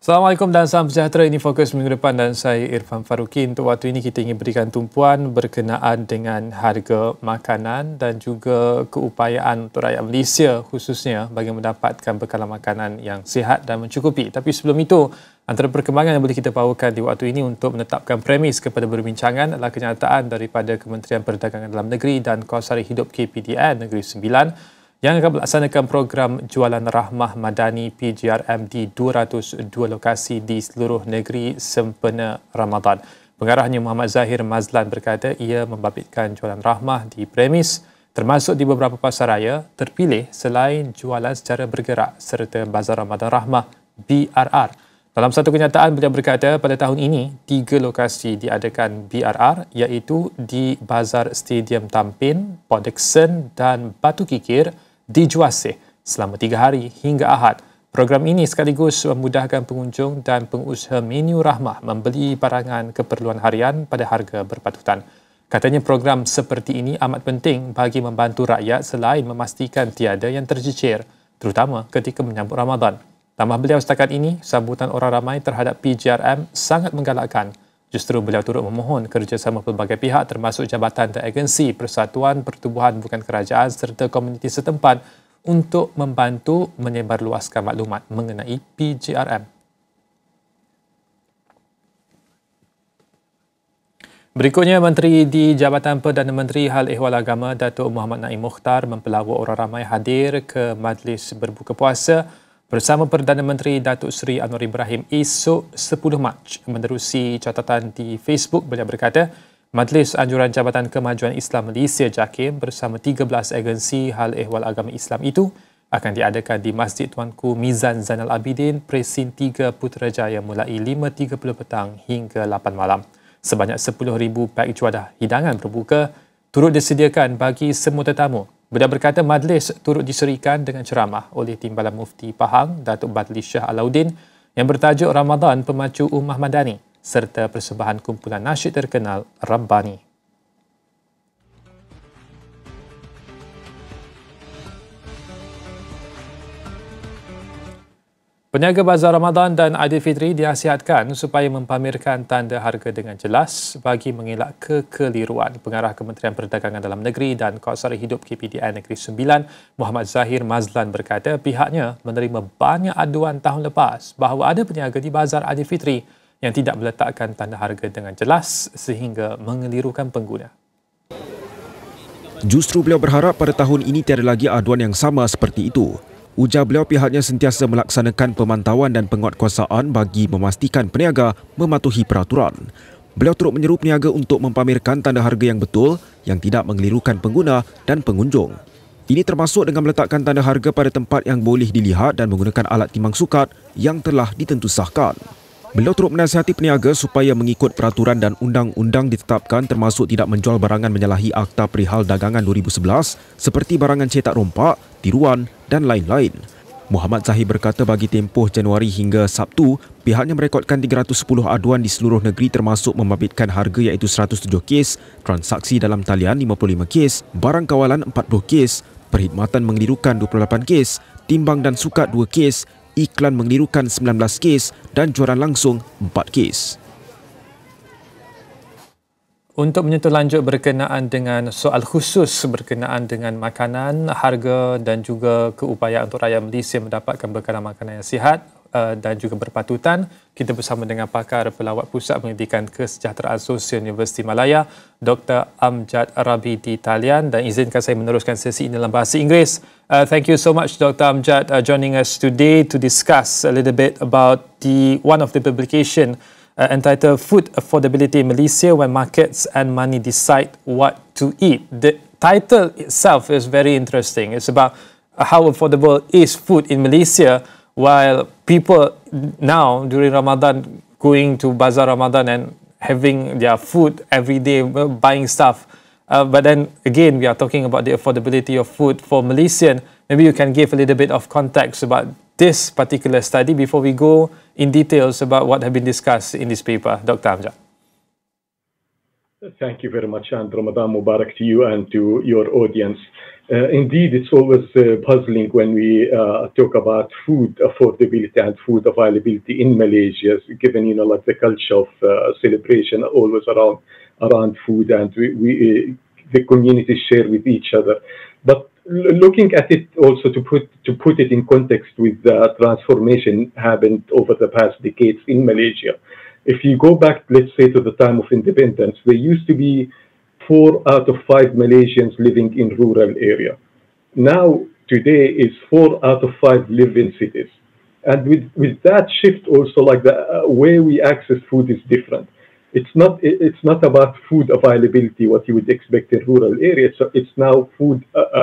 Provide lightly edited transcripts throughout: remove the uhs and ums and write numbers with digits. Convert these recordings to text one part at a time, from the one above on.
Assalamualaikum dan salam sejahtera. Ini Fokus Minggu Depan dan saya Irfan Faruqi. Untuk waktu ini kita ingin berikan tumpuan berkenaan dengan harga makanan dan juga keupayaan untuk rakyat Malaysia khususnya bagi mendapatkan bekalan makanan yang sihat dan mencukupi. Tapi sebelum itu, antara perkembangan yang boleh kita bawakan di waktu ini untuk menetapkan premis kepada perbincangan adalah kenyataan daripada Kementerian Perdagangan Dalam Negeri dan Kos Sara Hidup KPDN Negeri Sembilan yang akan melaksanakan program jualan rahmah madani PGRM di 202 lokasi di seluruh negeri sempena Ramadan. Pengarahnya Muhammad Zahir Mazlan berkata ia membabitkan jualan rahmah di premis termasuk di beberapa pasaraya terpilih selain jualan secara bergerak serta Bazar Ramadan Rahmah BRR. Dalam satu kenyataan beliau berkata pada tahun ini 3 lokasi diadakan BRR iaitu di Bazar Stadium Tampin, Podexon dan Batu Kikir di Juaseh selama 3 hari hingga Ahad. Program ini sekaligus memudahkan pengunjung dan pengusaha menu rahmah membeli barangan keperluan harian pada harga berpatutan. Katanya program seperti ini amat penting bagi membantu rakyat selain memastikan tiada yang tercicir, terutama ketika menyambut Ramadan. Tambah beliau setakat ini, sambutan orang ramai terhadap PGRM sangat menggalakkan. Justru beliau turut memohon kerjasama pelbagai pihak termasuk jabatan dan agensi, persatuan, pertubuhan bukan kerajaan serta komuniti setempat untuk membantu menyebarluaskan maklumat mengenai PGRM. Berikutnya, Menteri di Jabatan Perdana Menteri Hal Ehwal Agama Datuk Muhammad Naim Mukhtar mempelawat orang ramai hadir ke majlis berbuka puasa bersama Perdana Menteri Datuk Seri Anwar Ibrahim esok 10 Mac. Menerusi catatan di Facebook, beliau berkata, Majlis Anjuran Jabatan Kemajuan Islam Malaysia JAKIM bersama 13 agensi hal ehwal agama Islam itu akan diadakan di Masjid Tuanku Mizan Zainal Abidin, Presin 3 Putrajaya mulai 5.30 petang hingga 8 malam. Sebanyak 10,000 pack juadah hidangan berbuka turut disediakan bagi semua tetamu. Beliau berkata majlis turut diserikan dengan ceramah oleh Timbalan Mufti Pahang, Datuk Badli Shah Alauddin yang bertajuk Ramadan Pemacu Ummah Madani serta persembahan kumpulan nasyid terkenal Rabbani. Peniaga Bazar Ramadan dan Aidilfitri dinasihatkan supaya mempamerkan tanda harga dengan jelas bagi mengelak kekeliruan. Pengarah Kementerian Perdagangan Dalam Negeri dan Kos Sara Hidup KPDN Negeri Sembilan, Muhammad Zahir Mazlan berkata pihaknya menerima banyak aduan tahun lepas bahawa ada peniaga di Bazar Aidilfitri yang tidak meletakkan tanda harga dengan jelas sehingga mengelirukan pengguna. Justru beliau berharap pada tahun ini tiada lagi aduan yang sama seperti itu. Ujar beliau pihaknya sentiasa melaksanakan pemantauan dan penguatkuasaan bagi memastikan peniaga mematuhi peraturan. Beliau turut menyeru peniaga untuk mempamerkan tanda harga yang betul yang tidak mengelirukan pengguna dan pengunjung. Ini termasuk dengan meletakkan tanda harga pada tempat yang boleh dilihat dan menggunakan alat timbang sukat yang telah ditentusahkan. Beliau turut menasihati peniaga supaya mengikut peraturan dan undang-undang ditetapkan termasuk tidak menjual barangan menyalahi Akta Perihal Dagangan 2011 seperti barangan cetak rompak, tiruan dan lain-lain. Muhammad Zahir berkata bagi tempoh Januari hingga Sabtu, pihaknya merekodkan 310 aduan di seluruh negeri termasuk membabitkan harga iaitu 107 kes, transaksi dalam talian 55 kes, barang kawalan 40 kes, perkhidmatan mengelirukan 28 kes, timbang dan sukat 2 kes, iklan mengelirukan 19 kes dan jualan langsung 4 kes. Untuk menyentuh lanjut berkenaan dengan soal khusus berkenaan dengan makanan, harga dan juga keupayaan untuk rakyat Malaysia mendapatkan bekalan makanan yang sihat dan juga berpatutan, kita bersama dengan Pakar Pelawat Pusat Penyelidikan Kesejahteraan Sosial Universiti Malaya, Dr. Amjad Rabi di talian, dan izinkan saya meneruskan sesi ini dalam bahasa Inggeris. Thank you so much, Dr. Amjad, joining us today to discuss a little bit about one of the publication entitled Food Affordability in Malaysia When Markets and Money Decide What to Eat. The title itself is very interesting. It's about how affordable is food in Malaysia, while people now during Ramadan going to Bazar Ramadan and having their food every day, buying stuff. But then again, we are talking about the affordability of food for Malaysian. Maybe you can give a little bit of context about this particular study before we go in details about what have been discussed in this paper. Dr. Amjad. Thank you very much, and Ramadan Mubarak to you and to your audience. Indeed, it's always puzzling when we talk about food affordability and food availability in Malaysia, given like the culture of celebration always around food, and the communities share with each other. But looking at it also to put it in context with the transformation happened over the past decades in Malaysia. If you go back, let's say, to the time of independence, there used to be 4 out of 5 Malaysians living in rural area. Now, today is 4 out of 5 live in cities. And with that shift also, like the way we access food is different. It's not about food availability, what you would expect in rural areas. So it's now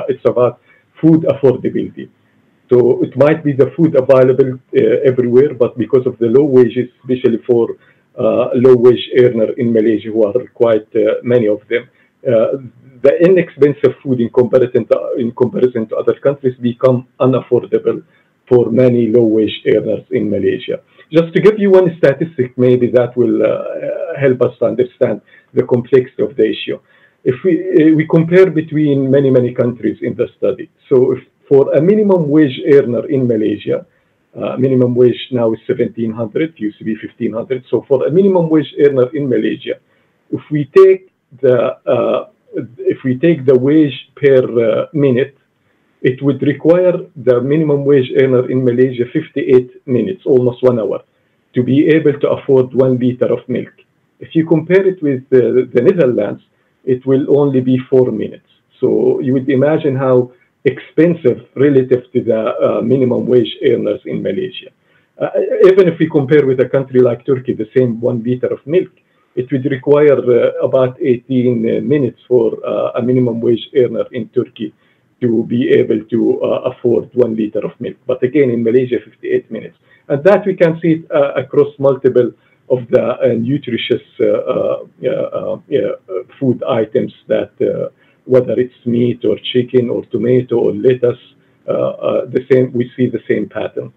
it's about food affordability. So it might be the food available everywhere, but because of the low wages, especially for low wage earner in Malaysia, who are quite many of them, the inexpensive food in comparison to other countries become unaffordable for many low wage earners in Malaysia. Just to give you one statistic, maybe that will help us to understand the complexity of the issue. If we compare between many countries in the study, so if for a minimum wage earner in Malaysia, minimum wage now is 1,700, used to be 1,500. So for a minimum wage earner in Malaysia, if we take the wage per minute, it would require the minimum wage earner in Malaysia 58 minutes, almost 1 hour, to be able to afford 1 liter of milk. If you compare it with the Netherlands, it will only be 4 minutes. So you would imagine how expensive relative to the minimum wage earners in Malaysia. Even if we compare with a country like Turkey, the same 1 liter of milk, it would require about 18 minutes for a minimum wage earner in Turkey to be able to afford 1 liter of milk. But again, in Malaysia, 58 minutes. And that we can see across multiple of the nutritious food items that whether it's meat or chicken or tomato or lettuce, we see the same pattern.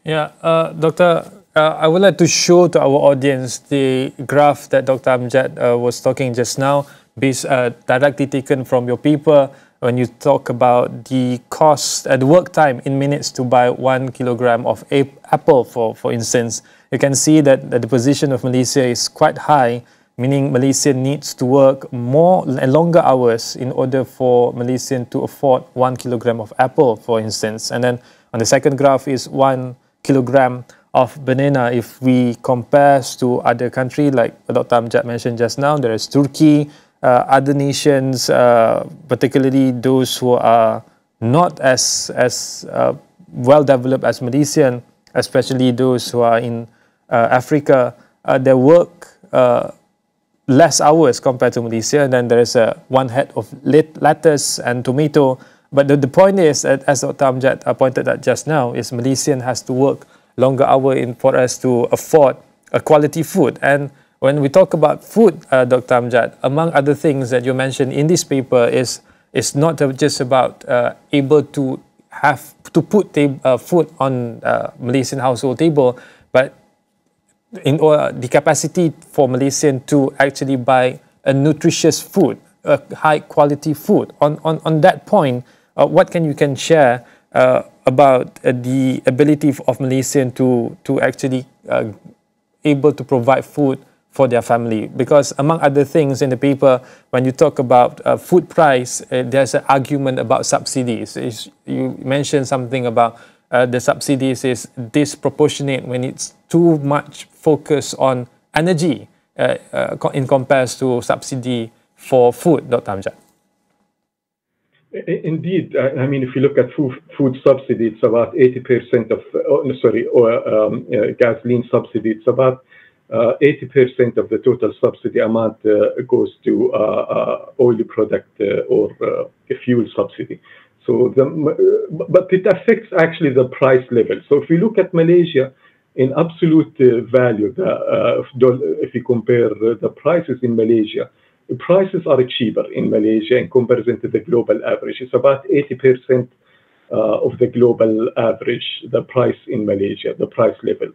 Yeah, Doctor, I would like to show to our audience the graph that Dr. Amjad was talking just now, based directly taken from your paper when you talk about the cost and work time in minutes to buy 1 kilogram of apple, for instance. You can see that the position of Malaysia is quite high, meaning Malaysia needs to work more and longer hours in order for Malaysian to afford 1 kilogram of apple, for instance. And then on the second graph is 1 kilogram of banana. If we compare to other countries, like Dr. Amjad mentioned just now, there is Turkey, other nations, particularly those who are not as well developed as Malaysian, especially those who are in Africa, they work less hours compared to Malaysia. And then there is 1 head of lettuce and tomato. But the point is, as Dr. Amjad pointed out just now, is Malaysian has to work longer hours for us to afford a quality food. And when we talk about food, Dr. Amjad, among other things that you mentioned in this paper is not just about able to have to put food on Malaysian household table, but the capacity for Malaysian to actually buy a nutritious food, a high quality food. On that point, what you can share about the ability of Malaysian to actually able to provide food for their family? Because among other things in the paper, when you talk about food price, there's an argument about subsidies. You mentioned something about the subsidies is disproportionate when it's too much focus on energy in comparison to subsidy for food, Dr. Amjad. Indeed, I mean, if you look at food subsidy, it's about 80% of, gasoline subsidy, it's about 80% of the total subsidy amount goes to oil product or fuel subsidy. So, but it affects actually the price level. So if we look at Malaysia in absolute value, if you compare the prices in Malaysia, the prices are cheaper in Malaysia in comparison to the global average. It's about 80% of the global average, the price in Malaysia, the price level.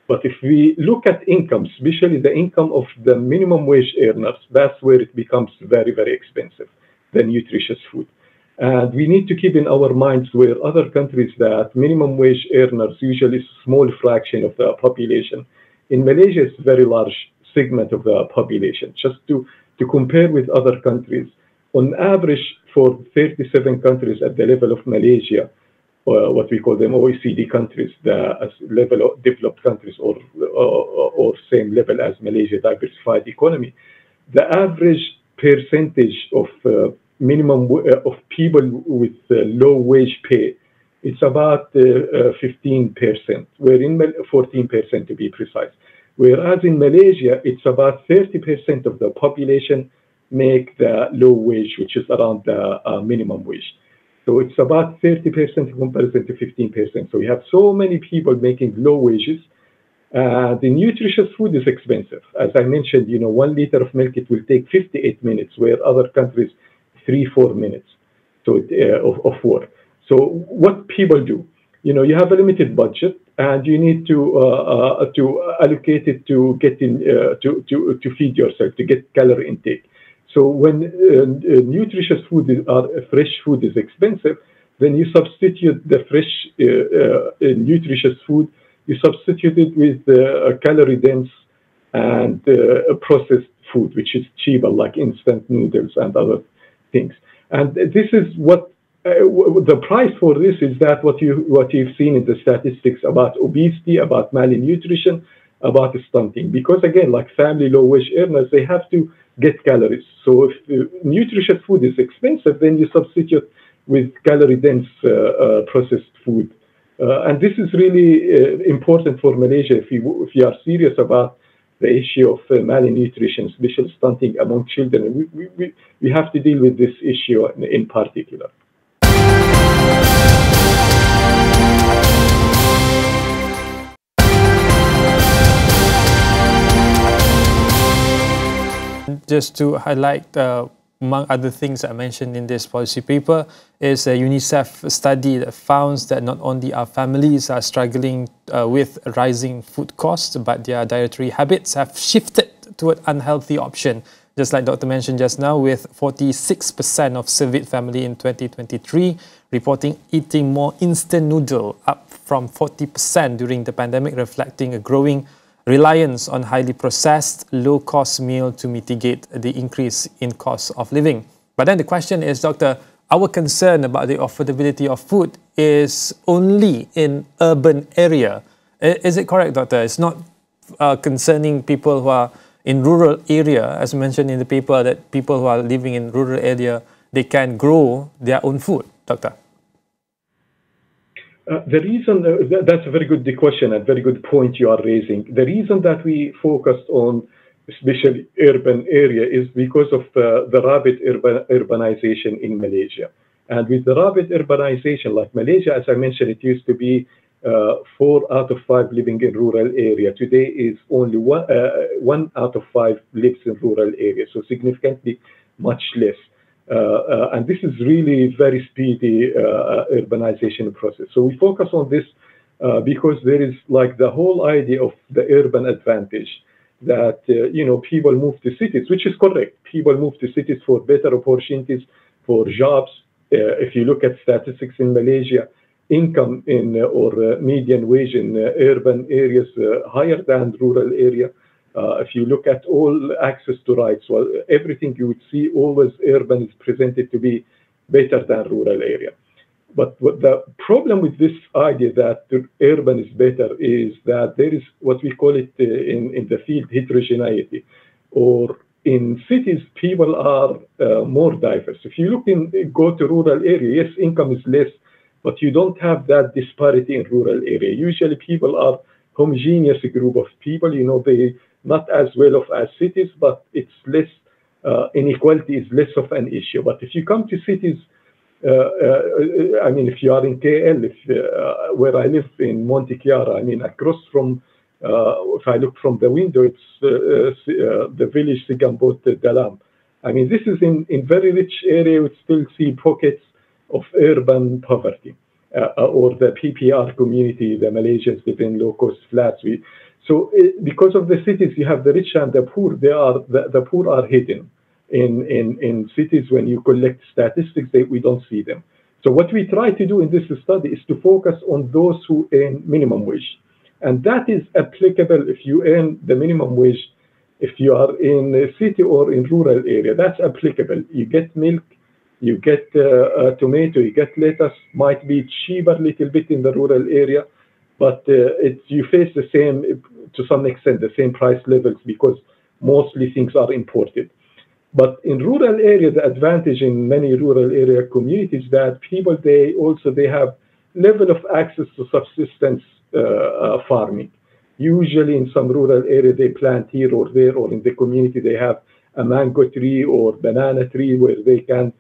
But if we look at income, especially the income of the minimum wage earners, that's where it becomes very, very expensive. the nutritious food. And we need to keep in our minds where other countries that minimum wage earners usually is a small fraction of the population. In Malaysia, it's a very large segment of the population. Just to compare with other countries, on average for 37 countries at the level of Malaysia, what we call them OECD countries, the level of developed countries or same level as Malaysia, diversified economy, the average percentage of minimum of people with low wage pay, it's about 15%. We're in 14% to be precise. Whereas in Malaysia, it's about 30% of the population make the low wage, which is around the minimum wage. So it's about 30% in comparison to 15%. So we have so many people making low wages. The nutritious food is expensive. As I mentioned, 1 liter of milk, it will take 58 minutes, where other countries, 3-4 minutes of work. So what people do, you have a limited budget, and you need to allocate it to get in to feed yourself, to get calorie intake. So when nutritious food fresh food is expensive, then you substitute the fresh nutritious food. You substitute it with calorie dense and processed food, which is cheaper, like instant noodles and other things. And this is what the price for this is, that what you've seen in the statistics about obesity, about malnutrition, about stunting. Because again, like family low wage earners, they have to get calories. So if nutritious food is expensive, then you substitute with calorie dense processed food. And this is really important for Malaysia if you are serious about the issue of malnutrition, especially stunting among children. We have to deal with this issue in particular. Just to highlight, among other things I mentioned in this policy paper, is a UNICEF study that found that not only our families are struggling with rising food costs, but their dietary habits have shifted to an unhealthy option. Just like Dr. mentioned just now, with 46% of surveyed family in 2023 reporting eating more instant noodle, up from 40% during the pandemic, reflecting a growing reliance on highly processed, low-cost meal to mitigate the increase in cost of living. But then the question is, Doctor, our concern about the affordability of food is only in urban area. Is it correct, Doctor? It's not concerning people who are in rural area, as mentioned in the paper, that people who are living in rural area, they can grow their own food, Doctor? The reason, that's a very good question and very good point you are raising. The reason that we focused on especially urban area is because of the rapid urbanization in Malaysia. And with the rapid urbanization, like Malaysia, as I mentioned, it used to be 4 out of 5 living in rural area. Today is only 1 out of 5 lives in rural area, so significantly much less. And this is really very speedy urbanization process. So we focus on this because there is like the whole idea of the urban advantage that, people move to cities, which is correct. People move to cities for better opportunities, for jobs. If you look at statistics in Malaysia, income or median wage in urban areas higher than rural area. If you look at all access to rights, well, everything you would see, always urban is presented to be better than rural area. But the problem with this idea that urban is better is that there is what we call it in the field heterogeneity, or in cities, people are more diverse. If you go to rural area, yes, income is less, but you don't have that disparity in rural area. Usually people are homogeneous group of people, they not as well off as cities, but it's less, inequality is less of an issue. But if you come to cities, if you are in KL, where I live in Monte Chiara, across from, if I look from the window, it's the village Sigambot Dalam. This is in very rich area, we still see pockets of urban poverty, or the PPR community, the Malaysians live in low-cost flats. So because of the cities, you have the rich and the poor. The poor are hidden. in cities, when you collect statistics, we don't see them. So what we try to do in this study is to focus on those who earn minimum wage. And that is applicable if you earn the minimum wage, if you are in a city or in rural area, that's applicable. You get milk, you get tomato, you get lettuce, might be cheaper a little bit in the rural area, but you face the same, to some extent, the same price levels because mostly things are imported. But in rural area, the advantage in many rural area communities that people, they have level of access to subsistence farming. Usually in some rural area, they plant here or there, or in the community, they have a mango tree or banana tree where they can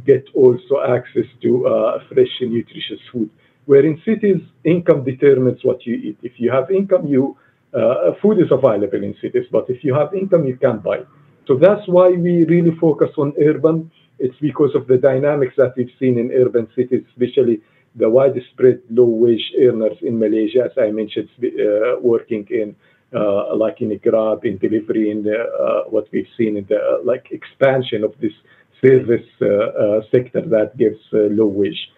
get also access to fresh and nutritious food. Where in cities, income determines what you eat. If you have income, food is available in cities, but if you have income, you can buy. So that's why we really focus on urban. It's because of the dynamics that we've seen in urban cities, especially the widespread low-wage earners in Malaysia, as I mentioned, working in like in Grab, in delivery, in what we've seen in the like expansion of this service sector that gives low wage,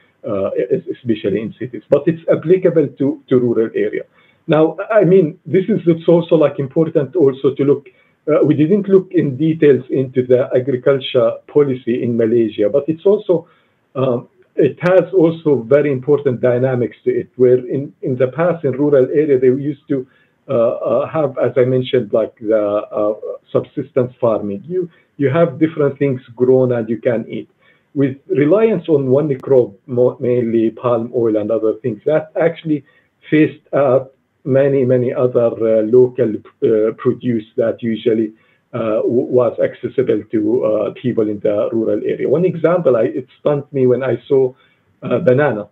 especially in cities. But it's applicable to rural area. Now, I mean, it's also like important also to look. We didn't look in details into the agriculture policy in Malaysia, but it's also it has also very important dynamics to it. Where in the past in rural area they used to have, as I mentioned, like the subsistence farming. You have different things grown and you can eat. With reliance on one crop, mainly palm oil and other things, that actually phased out many other local produce that usually was accessible to people in the rural area. One example, it stunned me when I saw banana.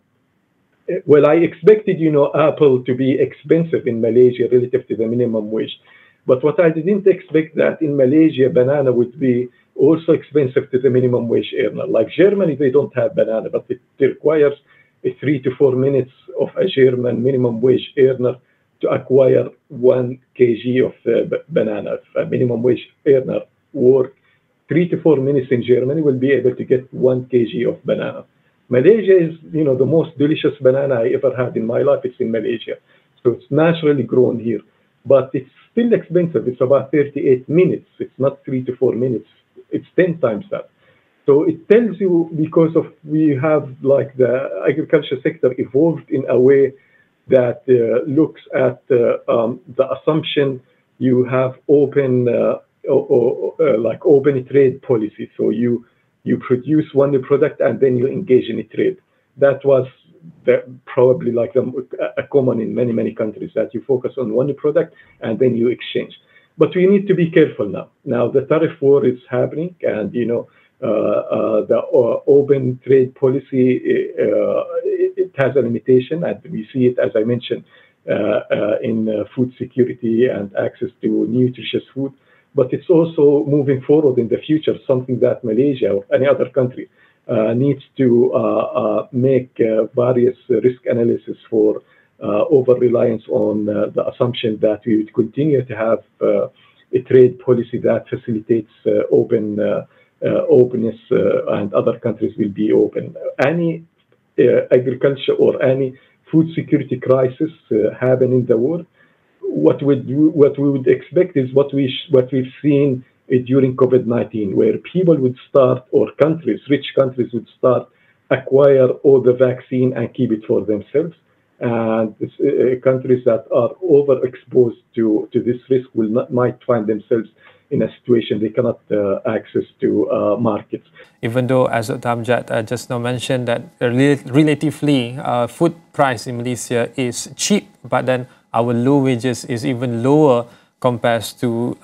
Well, I expected, apple to be expensive in Malaysia relative to the minimum wage. But what I didn't expect that in Malaysia, banana would be also expensive to the minimum wage earner. Like Germany, they don't have banana, but it requires 3 to 4 minutes of a German minimum wage earner to acquire 1 kg of banana. If a minimum wage earner work 3 to 4 minutes in Germany, will be able to get 1 kg of banana. Malaysia is, the most delicious banana I ever had in my life. It's in Malaysia. So it's naturally grown here. But it's still expensive. It's about 38 minutes. It's not 3 to 4 minutes. It's 10 times that. So it tells you, because of we have like the agriculture sector evolved in a way that looks at the assumption you have open like open trade policy. So you produce one product and then you engage in a trade. That was probably like a common in many countries, that you focus on one product and then you exchange. But we need to be careful now. Now the tariff war is happening, and the open trade policy it has a limitation, and we see it, as I mentioned, in food security and access to nutritious food. But it's also moving forward in the future, something that Malaysia or any other country needs to make various risk analysis for over-reliance on the assumption that we would continue to have a trade policy that facilitates openness, and other countries will be open. Any agriculture or any food security crisis happen in the world, what we would expect is what we've seen during COVID-19, where people would start, or rich countries would start, acquire all the vaccine and keep it for themselves. And countries that are overexposed to this risk might find themselves in a situation they cannot access to markets. Even though, as Dr. Amjad just now mentioned, that relatively food price in Malaysia is cheap, but then our low wages is even lower compared to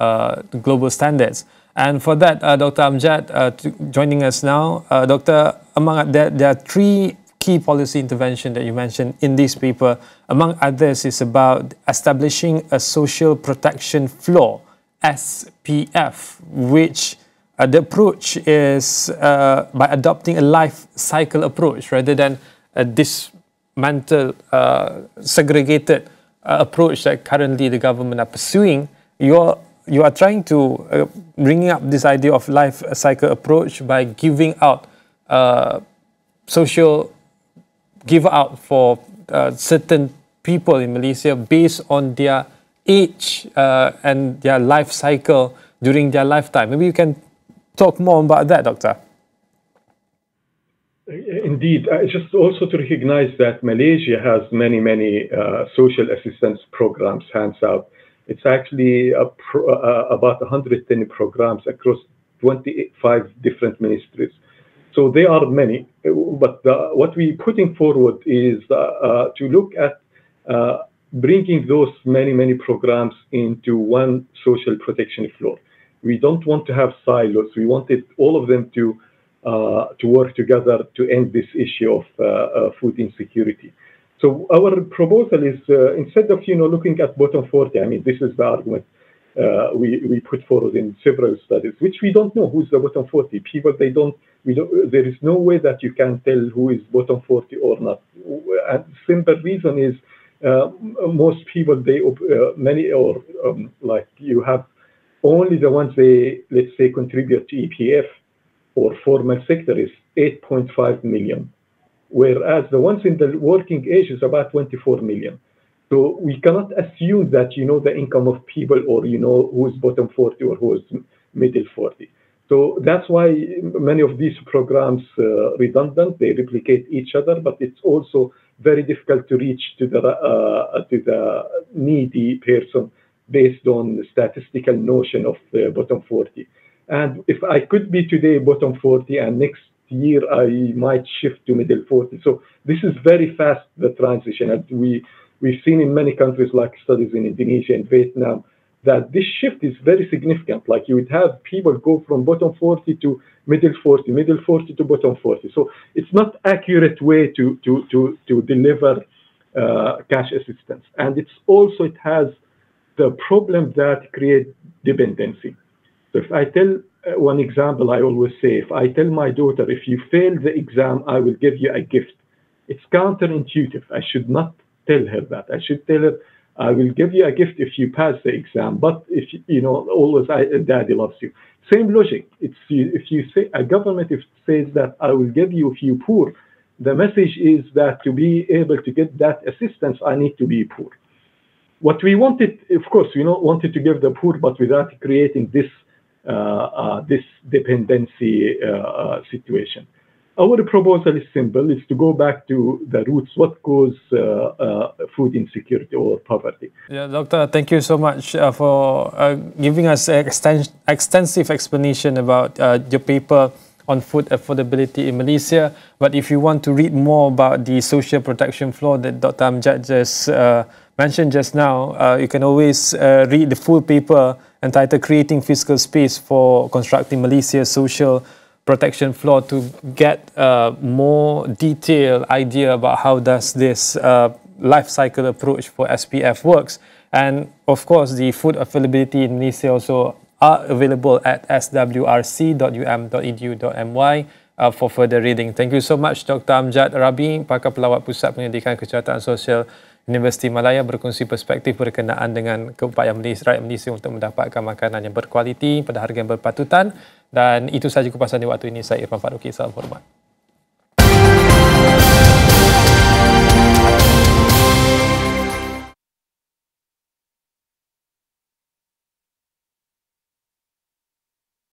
global standards. And for that, Dr. Amjad joining us now. Doctor, there are 3 key policy intervention that you mentioned in this paper. Among others is about establishing a social protection floor, SPF, which the approach is by adopting a life cycle approach rather than a dismantled, segregated approach that currently the government are pursuing. Your you are trying to bring up this idea of life cycle approach by giving out social give out for certain people in Malaysia based on their age and their life cycle during their lifetime. Maybe you can talk more about that, Doctor. Indeed, just also to recognize that Malaysia has many social assistance programs hands out. It's actually about 110 programs across 25 different ministries. So there are many, but what we're putting forward is to look at bringing those many programs into one social protection floor. We don't want to have silos. We wanted all of them to work together to end this issue of food insecurity. So our proposal is instead of looking at bottom 40, I mean this is the argument we put forward in several studies, which we don't know who's the bottom 40 people. There is no way that you can tell who is bottom 40 or not. And simple reason is most people like you have only the ones let's say contribute to EPF or formal sector is 8.5 million, whereas the ones in the working age is about 24 million. So we cannot assume that the income of people or who is bottom 40 or who is middle 40. So that's why many of these programs redundant. They replicate each other, but it's also very difficult to reach to the needy person based on the statistical notion of bottom 40. And if I could be today bottom 40 and next year I might shift to middle 40. So this is very fast, the transition. And we've seen in many countries like studies in Indonesia and Vietnam that this shift is very significant. Like you would have people go from bottom 40 to middle 40, middle 40 to bottom 40. So it's not accurate way to deliver cash assistance. And it has the problem that create dependency. So if I tell one example, I always say, if I tell my daughter, if you fail the exam, I will give you a gift. It's counterintuitive. I should not tell her that. I should tell her, I will give you a gift if you pass the exam, but if always daddy loves you. Same logic. If you say a government says that I will give you if you poor, the message is that to be able to get that assistance, I need to be poor. What we wanted, of course, we wanted to give the poor, but without creating this dependency situation. Our proposal is simple: is to go back to the roots, what causes food insecurity or poverty. Yeah, Doctor, thank you so much for giving us an extensive explanation about your paper on food affordability in Malaysia. But if you want to read more about the social protection floor that Dr. Amjad just mentioned just now, you can always read the full paper entitled Creating Fiscal Space for Constructing Malaysia's Social Protection Floor to get a more detailed idea about how does this life cycle approach for SPF works. And of course, the food availability in Malaysia also are available at swrc.um.edu.my for further reading. Thank you so much, Dr. Amjad Rabi, Pakar Pelawat Pusat Penyelidikan Kesejahteraan Sosial Universiti Malaya, berkongsi perspektif berkenaan dengan keupayaan rakyat Malaysia untuk mendapatkan makanan yang berkualiti pada harga yang berpatutan. Dan itu sahaja kupasan di waktu ini. Saya Irfan Faruqi. Salam hormat.